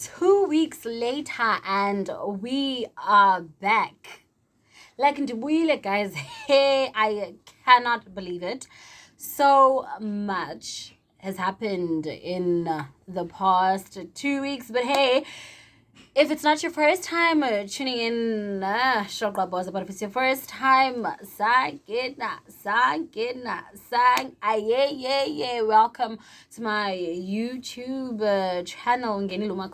2 weeks later and we are back. Like ndibuyile, guys. Hey, I cannot believe it. So much has happened in the past 2 weeks, but hey, if it's not your first time tuning in, but if it's your first time, welcome to my YouTube channel.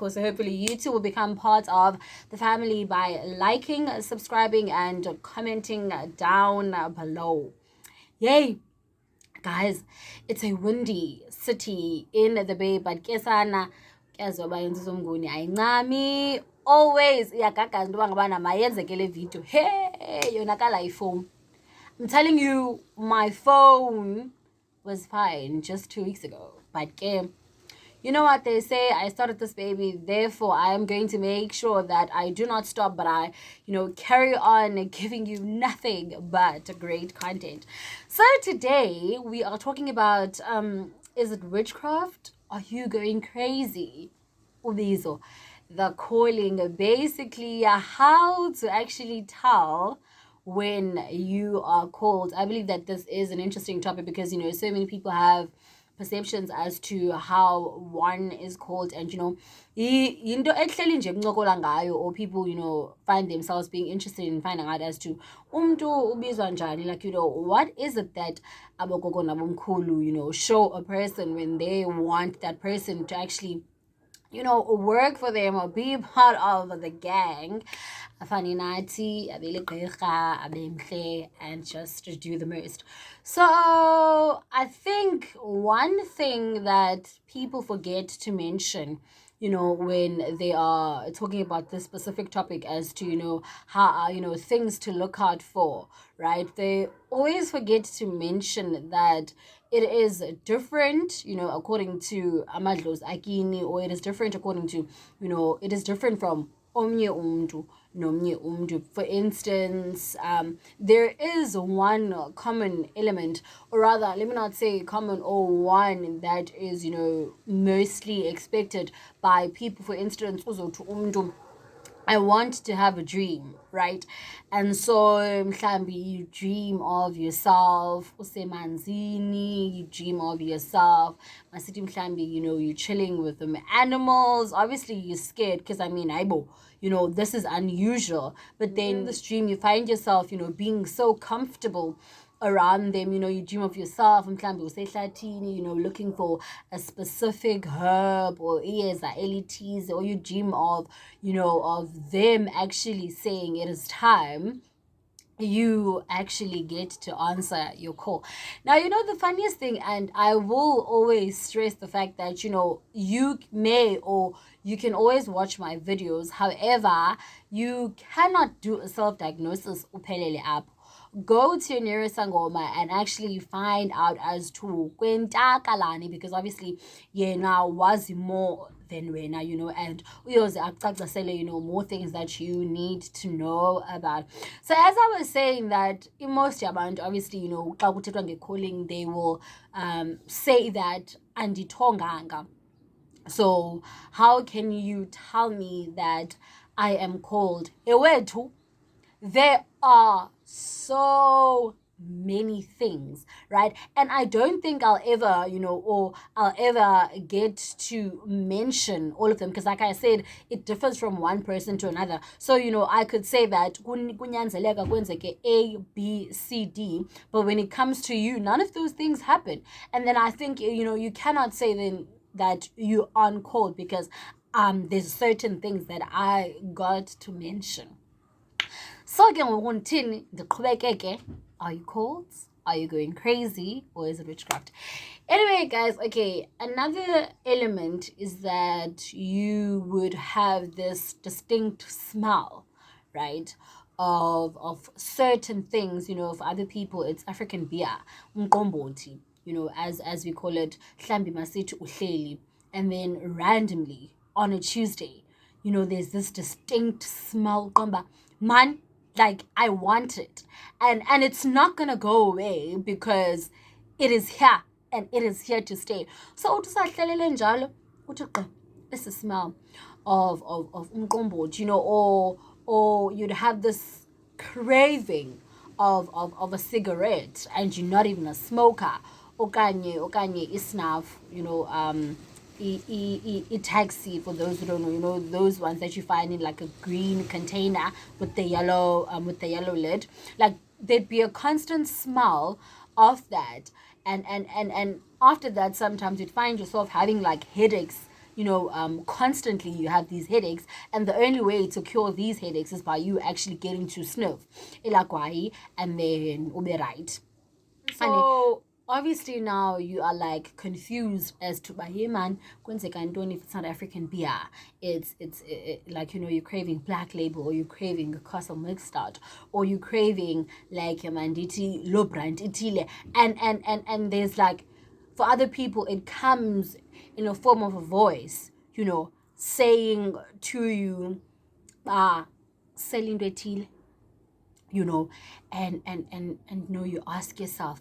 So hopefully you too will become part of the family by liking, subscribing, and commenting down below. Yay! Guys, it's a windy city in the Bay, but kesana always iyagaga into ngabana mayenzeke le video. Hey, yonakala iphone. I'm telling you, my phone was fine just 2 weeks ago, but you know what they say, I started this baby, therefore I am going to make sure that I do not stop, but I, carry on giving you nothing but great content. So today we are talking about, is it witchcraft? Are you going crazy? Ubizo, the calling, basically how to actually tell when you are called. I believe that this is an interesting topic because, so many people have perceptions as to how one is called, and into ehleli nje kuncokola ngayo, or people find themselves being interested in finding out as to umntu ubizwa njani, like what is it that abogogo nabomkhulu show a person when they want that person to actually work for them or be part of the gang, and just to do the most. So I think one thing that people forget to mention, when they are talking about this specific topic as to, how, things to look out for, right? They always forget to mention that it is different, according to Amadlo's Akini, or it is different according to, it is different from omnye umntu nomnye umntu. For instance, there is one common element, or rather, let me not say common, or one that is, mostly expected by people. For instance, uzothi umntu, I want to have a dream, right? And so, mhlambi, you dream of yourself, usemanzini, you dream of yourself, masithi mhlambi, you're chilling with the animals. Obviously, you're scared because, aibo, this is unusual. But then in this dream, you find yourself, being so comfortable around them. You dream of yourself, looking for a specific herb or elities, or you dream of, of them actually saying it is time. You actually get to answer your call. Now, the funniest thing, and I will always stress the fact that, you may, or you can always watch my videos. However, you cannot do a self-diagnosis uphelele app. Go to your nearest Sangoma and actually find out as to kwentakalani, because obviously now was more than when and more things that you need to know about. So as I was saying, that in most abantu, obviously xa kuthethwa nge-calling, they will say that andithonganga. So how can you tell me that I am called? Ewethu, there are so many things, right? And I don't think I'll ever, or I'll ever get to mention all of them, because like I said, it differs from one person to another. So, I could say that kunyanzeleka kwenzeke A, B, C, D, but when it comes to you, none of those things happen. And then I think, you cannot say then that you aren't called, because there's certain things that I got to mention. So are you cold? Are you going crazy? Or is it witchcraft? Anyway, guys, okay, another element is that you would have this distinct smell, right, of certain things. For other people, it's African beer, mqombothi, as we call it, hlambi masithi uhleli. And then randomly on a Tuesday, there's this distinct smell, man, like I want it, and it's not gonna go away, because it is here and it is here to stay. So uthi sahlelele njalo uthi this is smell. of umqombothi, you know, or you'd have this craving of a cigarette and you're not even a smoker, okanye isnuff, you know, taxi, for those who don't know, you know, those ones that you find in like a green container with the yellow lid. Like there'd be a constant smell of that, and after that sometimes you'd find yourself having like headaches, you know, constantly you have these headaches, and the only way to cure these headaches is by you actually getting to sniff ilakwahi, and then ube right. So obviously now you are like confused as to hey man, if it's not African beer, it's like, you know, you're craving Black Label, or you're craving a Castle Milk Stout, or you're craving like manditi low brand itile, and there's like, for other people it comes in a form of a voice, you know, saying to you, selling itile, you know, and you know, you ask yourself,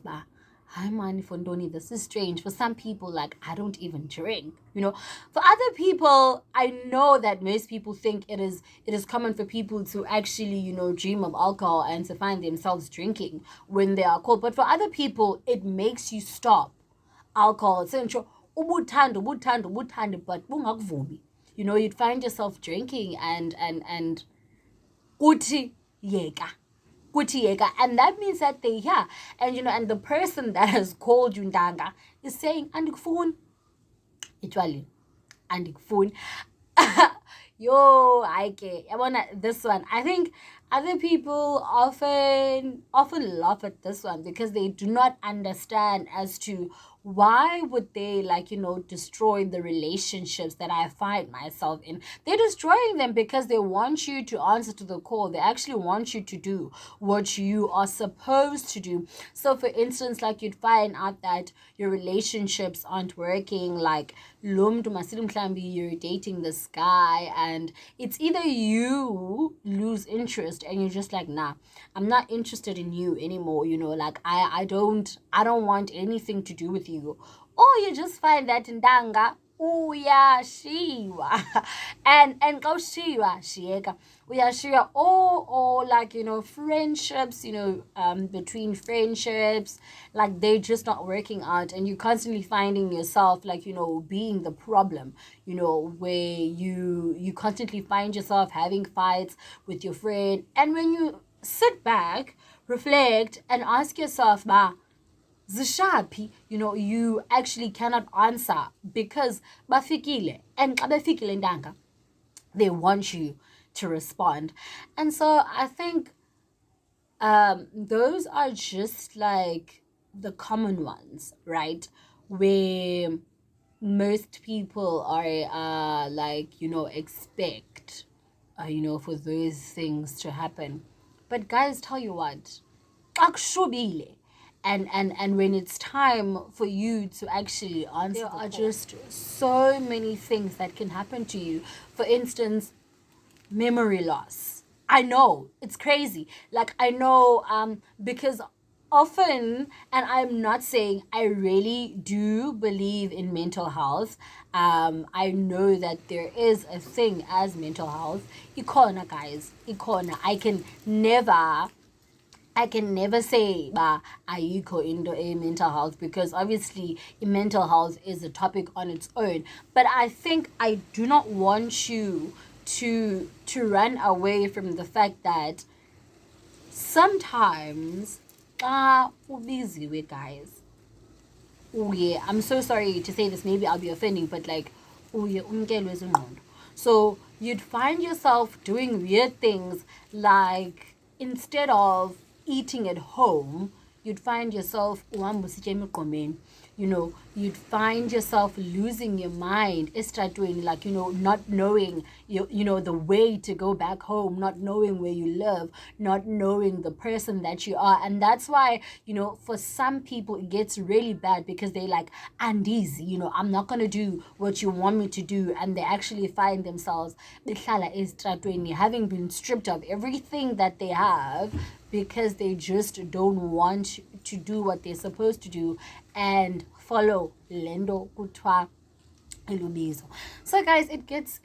hi man, Fondoni, this is strange. For some people, like, I don't even drink, you know. For other people, I know that most people think it is common for people to actually, you know, dream of alcohol and to find themselves drinking when they are cold. But for other people, it makes you stop alcohol. So ubuthanda, but bungakuvumi. You know, you'd find yourself drinking and uthi yeka, and that means that they here, and you know, and the person that has called you ndanga is saying andikufuni itwali, andikufuni. Yo, I wanna this one. I think other people often laugh at this one because they do not understand as to why would they, like, you know, destroy the relationships that I find myself in. They're destroying them because they want you to answer to the call. They actually want you to do what you are supposed to do. So for instance, like, you'd find out that your relationships aren't working, like you're dating this guy and it's either you lose interest and you're just like, nah, I'm not interested in you anymore, you know, like I don't want anything to do with you, or you just find that ndanga uyashiywa and kawushiywa shiyeka uyashiywa, or like, you know, friendships, you know, between friendships, like they're just not working out and you're constantly finding yourself, like, you know, being the problem, you know, where you constantly find yourself having fights with your friend. And when you sit back, reflect and ask yourself, zishapi, you know, you actually cannot answer because bafikile, and xa befikile ndanga, they want you to respond. And so I think those are just like the common ones, right, where most people are like, you know, expect you know, for those things to happen. But guys, tell you what, akshobile, and when it's time for you to actually answer, there are just so many things that can happen to you. For instance, memory loss. I know it's crazy. Like, I know because often, and I'm not saying I really do believe in mental health. I know that there is a thing as mental health. Ikona, guys, ikona. I can never say ayikho into a mental health, because obviously mental health is a topic on its own. But I think I do not want you to run away from the fact that sometimes ubiziwe, guys. Oh yeah, I'm so sorry to say this, maybe I'll be offending, but like, oh yeah, so you'd find yourself doing weird things, like instead of eating at home, you'd find yourself, you know, you'd find yourself losing your mind, like, you know, not knowing you know, the way to go back home, not knowing where you live, not knowing the person that you are. And that's why, you know, for some people it gets really bad because they like, and easy, you know, I'm not gonna do what you want me to do, and they actually find themselves having been stripped of everything that they have because they just don't want to do what they're supposed to do and follow lendo kutwa Ubizo. So guys, it gets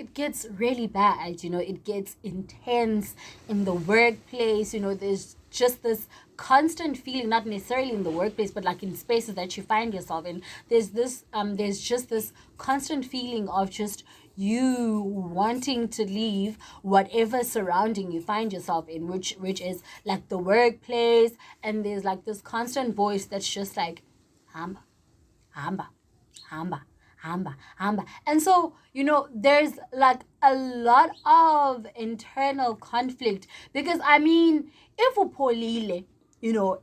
really bad, it gets intense in the workplace. There's just this constant feeling, not necessarily in the workplace, but like in spaces that you find yourself in. There's just this constant feeling of just you wanting to leave whatever surrounding you find yourself in, which is like the workplace. And there's like this constant voice that's just like, hamba, hamba, hamba, hamba, hamba. And so, there's like a lot of internal conflict, because I mean, if upolile,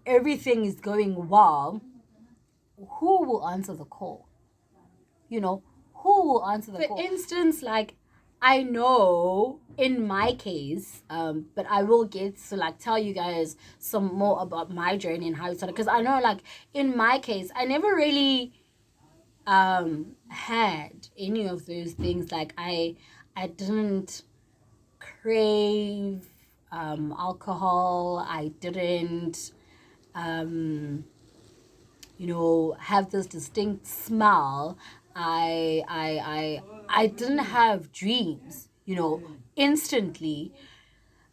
everything is going well, who will answer the call? Who will answer the call? For instance, like, I know in my case, but I will get to like tell you guys some more about my journey and how it started, because I know, like, in my case, I never really had any of those things. Like, I didn't crave alcohol. I didn't have this distinct smell. I didn't have dreams, instantly.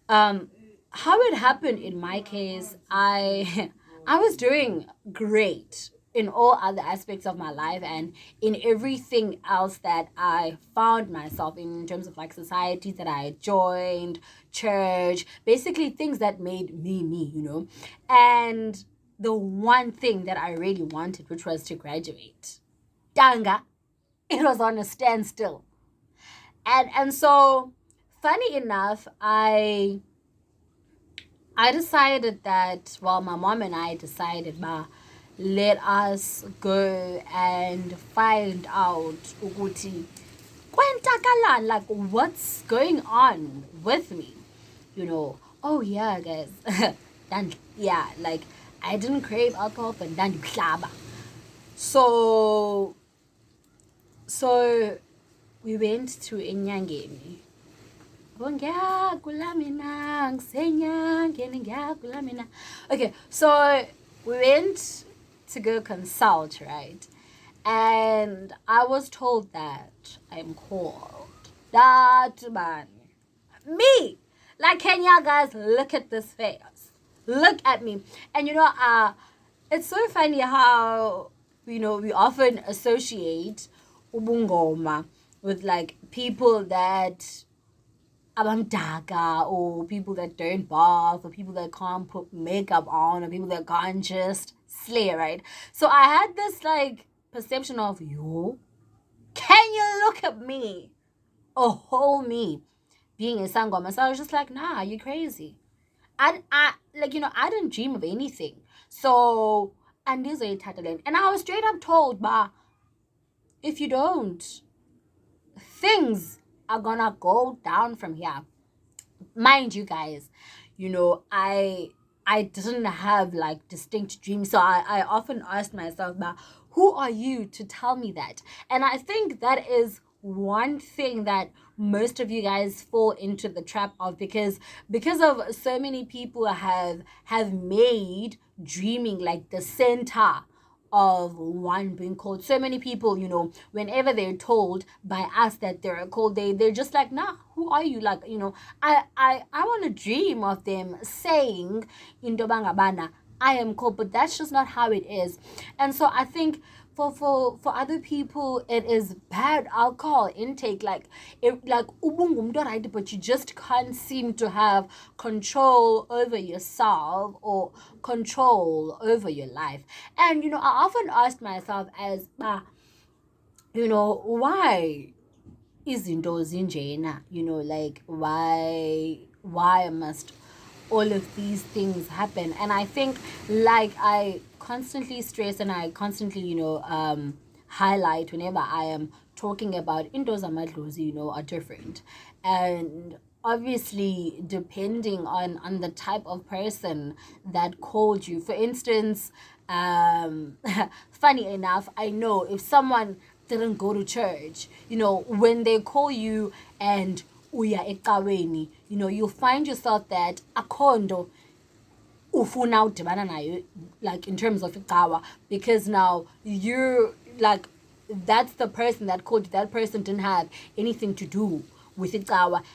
How it happened in my case, I I was doing great in all other aspects of my life, and in everything else that I found myself in terms of like societies that I joined, church, basically things that made me. And the one thing that I really wanted, which was to graduate, Danga, it was on a standstill. And so, funny enough, I decided that, well, my mom and I decided, let us go and find out ukuthi kwentakalani, like, what's going on with me. Oh yeah, guys. Yeah, like, I didn't crave alcohol, but ndandihlaba. So we went to Enyangeni. Okay, so we went to go consult, right? And I was told that I'm called. That man. Me! Like, can y'all guys look at this face? Look at me. And it's so funny how, we often associate ubungoma with like people that abamdaka, or people that don't bath, or people that can't put makeup on, or people that can't just slay, right? So I had this like perception of, can you look at me? A whole me being a Sangoma. So I was just like, nah, you crazy. I I didn't dream of anything. So, and this is a and I was straight up told, if you don't, things are gonna go down from here. Mind you guys, I didn't have like distinct dreams. So I often asked myself, who are you to tell me that? And I think that is one thing that most of you guys fall into the trap of, because of so many people have made dreaming like the center of one being called. So many people, whenever they're told by us that they're called, they're just like, nah, who are you? Like, I want to dream of them saying in Dobangabana, I am called, but that's just not how it is. And so I think for other people, it is bad alcohol intake, like ubungumntu right, but you just can't seem to have control over yourself or control over your life. And I often asked myself as why izinto zinjena, like, why must all of these things happen? And I think, like, I constantly stress and I constantly highlight whenever I am talking about into zamadlozi, are different. And obviously, depending on the type of person that called you. For instance, funny enough, I know if someone didn't go to church, when they call you and uya ecaweni, you'll find yourself that akondo ufuna udibana nayo, like, in terms of icawa, because now you're like, that's the person that called you. That person didn't have anything to do with it.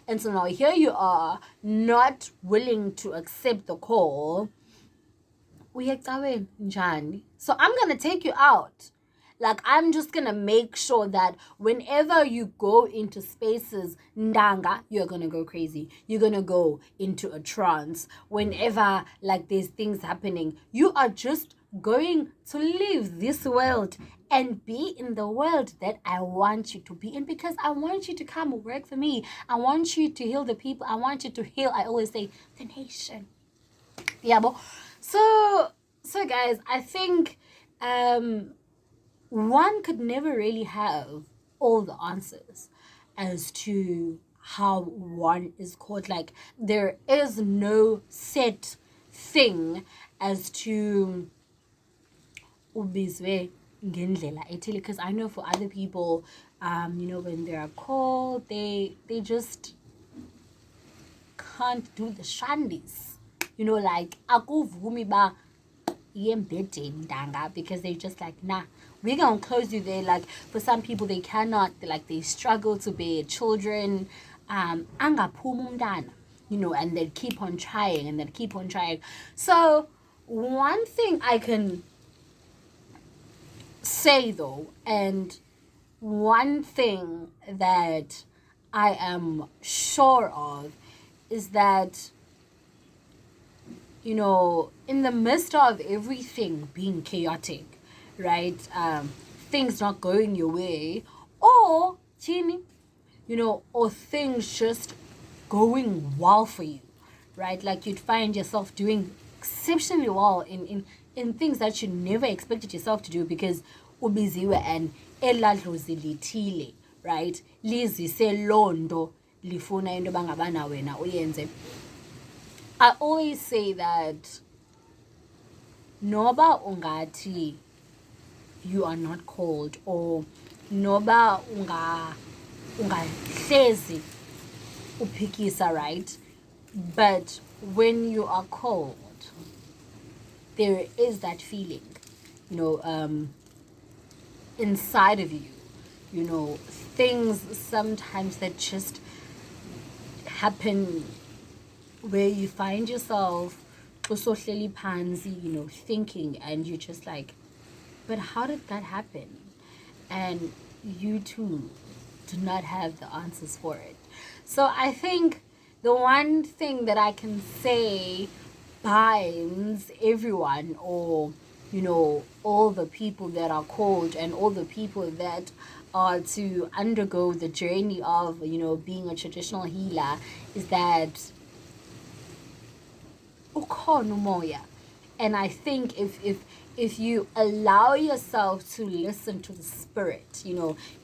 And so now here you are, not willing to accept the call. So I'm gonna take you out. Like, I'm just gonna make sure that whenever you go into spaces, ndanga, you're gonna go crazy. You're gonna go into a trance. Whenever, like, there's things happening, you are just going to leave this world and be in the world that I want you to be in, because I want you to come work for me. I want you to heal the people. I want you to heal, I always say, the nation. Yeah, but so guys, I think one could never really have all the answers as to how one is called. Like, there is no set thing as to ubizwe ngendlela ethile, because I know for other people, when they're called, they just can't do the shandis, like akuvumi ba yembedeni ndanga, because they just like, nah, we're gonna close you there. Like, for some people, they cannot, like, they struggle to bear children, angaphuma umntana, and they keep on trying and they keep on trying. So one thing I can say though, and one thing that I am sure of, is that, in the midst of everything being chaotic, right? Things not going your way, or Chini, or things just going well for you, right? Like, you'd find yourself doing exceptionally well in things that you never expected yourself to do, because ubiziwe and ndlondlo zilithile, right? Lizise londo lifuna into bangabana wena uyenze. I always say that noba ungati you are not called, or noba ungahlezi uphikisa, right? But when you are called, there is that feeling, inside of you, things sometimes that just happen, where you find yourself usohleli phansi, thinking, and you're just like, but how did that happen? And you too do not have the answers for it. So I think the one thing that I can say binds everyone, or all the people that are called, and all the people that are to undergo the journey of being a traditional healer, is that ukhona umoya. And I think if you allow yourself to listen to the spirit,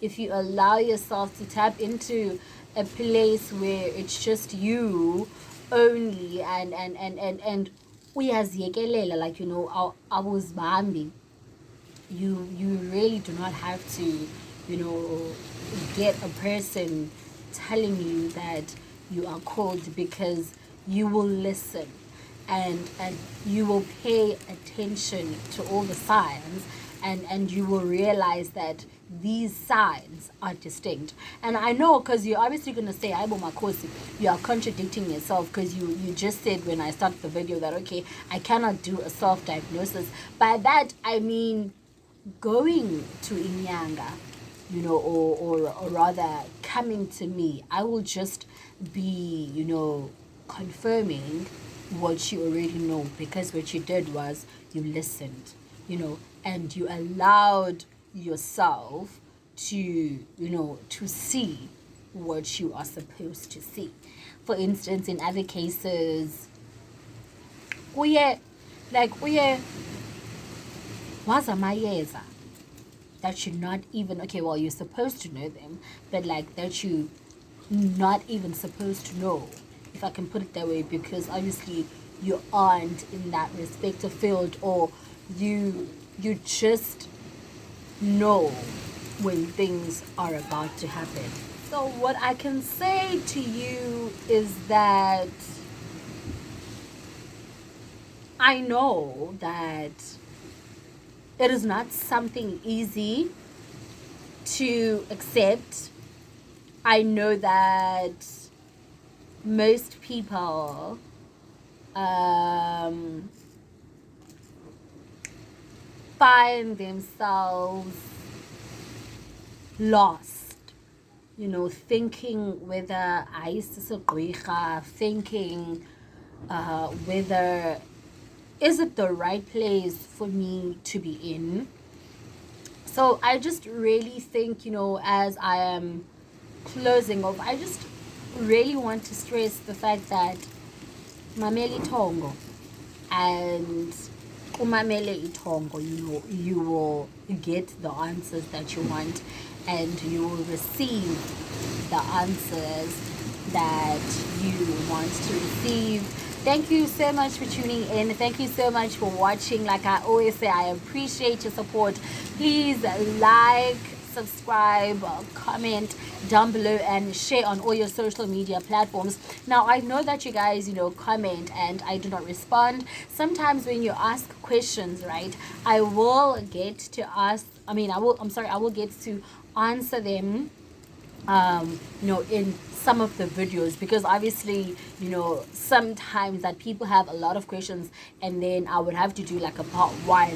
if you allow yourself to tap into a place where it's just you only, and uyaziyekelela, like, awuzibambi, you really do not have to get a person telling you that you are called, because you will listen, and you will pay attention to all the signs, and you will realize that these signs are distinct. And I know, because you're obviously going to say, Aibo Makosi, you are contradicting yourself, because you just said when I started the video that, okay, I cannot do a self-diagnosis. By that, I mean going to Inyanga, or rather coming to me. I will just be, confirming what you already know, because what you did was you listened, and you allowed yourself to, to see what you are supposed to see. For instance, in other cases, wazamayeza that you're not even, okay, well, you're supposed to know them, but like that you not even supposed to know, if I can put it that way, because obviously you aren't in that respective field, or you just know when things are about to happen. So what I can say to you is that I know that it is not something easy to accept. I know that most people find themselves lost, thinking whether thinking whether is it the right place for me to be in. So I just really think, as I am closing off, I just really want to stress the fact that mameli tongo, and umamele itongo, you will get the answers that you want, and you will receive the answers that you want to receive. Thank you so much for tuning in. Thank you so much for watching. Like I always say, I appreciate your support. Please like, subscribe, comment down below, and share on all your social media platforms. Now, I know that you guys, comment and I do not respond. Sometimes when you ask questions, right, I will get to answer them in some of the videos, because obviously sometimes that people have a lot of questions, and then I would have to do like a part 1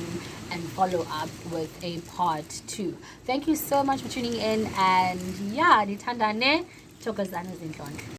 and follow up with a part 2. Thank you so much for tuning in, and yeah, nithandane, Thokozani ndlondlo.